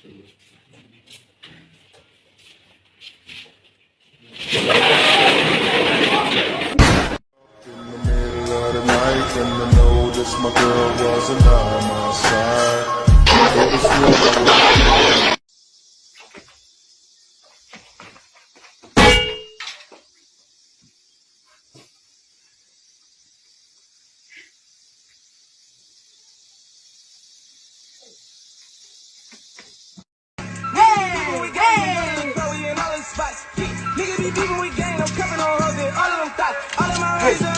In the middle of the night, when I noticed my girl wasn't on my side. It was real. Nigga be beefing with gang, I'm cuffing on hoes and all of them thoughts. All of my hoes